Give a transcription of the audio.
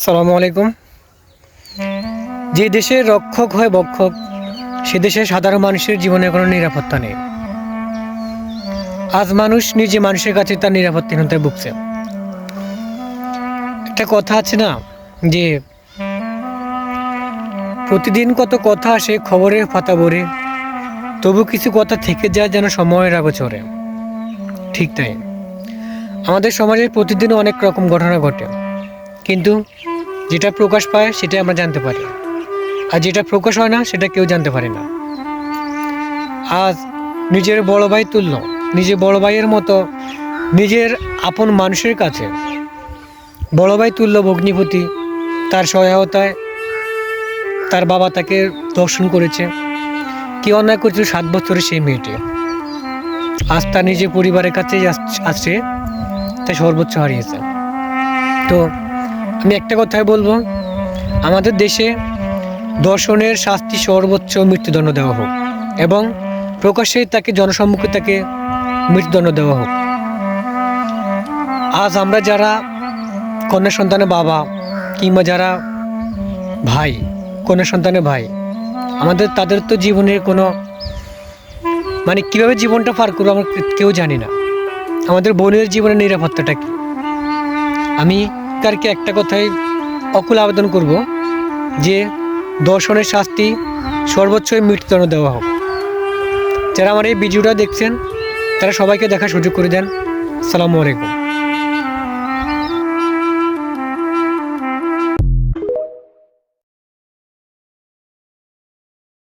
সালামু আলাইকুম। যে দেশের রক্ষক হয় ভক্ষক, সে দেশে সাধারণ মানুষের জীবনে কোনো নিরাপত্তা নেই। আজ মানুষ নিজে মানুষের কাছে তার নিরাপত্তাহীনতায় ভুগছে। একটা কথা আছে না, যে প্রতিদিন কত কথা আসে খবরের পাতা ভরে, তবু কিছু কথা থেকে যায় যেন সময়ের আগোচরে। ঠিক তাই, আমাদের সমাজে প্রতিদিন অনেক রকম ঘটনা ঘটে, কিন্তু যেটা প্রকাশ পায় সেটা আমরা জানতে পারি, আর যেটা প্রকাশ হয় না সেটা কেউ জানতে পারে না। আজ নিজের বড় ভাই তুল্য, নিজের বড় ভাইয়ের মতো নিজের আপন মানুষের কাছে বড় ভাই তুল্য ভগ্নিপতি, তার সহায়তায় তার বাবা তাকে দর্শন করেছে। কি অন্যায় করেছিল 7 বছরের সেই মেয়েটি, আজ তার নিজের পরিবারের কাছেই আসছে, তাই সর্বোচ্চ হারিয়েছে। তো আমি একটা কথাই বলবো, আমাদের দেশে ধর্ষণের শাস্তি সর্বোচ্চ মৃত্যুদণ্ড দেওয়া হোক, এবং প্রকাশ্যে তাকে জনসম্মুখে তাকে মৃত্যুদণ্ড দেওয়া হোক। আজ আমরা যারা কন্যা সন্তানের বাবা, কিংবা যারা ভাই, কন্যা সন্তানের ভাই, তাদের তো জীবনের কোনো কীভাবে জীবনটা পার করবো আমরা কেউ জানি না। আমাদের বোনের জীবনের নিরাপত্তাটা কি? আমি কারকে একটা কথাই অকুল আবেদন করব, যে ধর্ষণের শাস্তি সর্বোচ্চ মৃত্যুদণ্ড দেওয়া হোক। যারা আমার এই ভিডিওটা দেখছেন তারা সবাইকে দেখার সুযোগ করে দেন। আসসালামু আলাইকুম।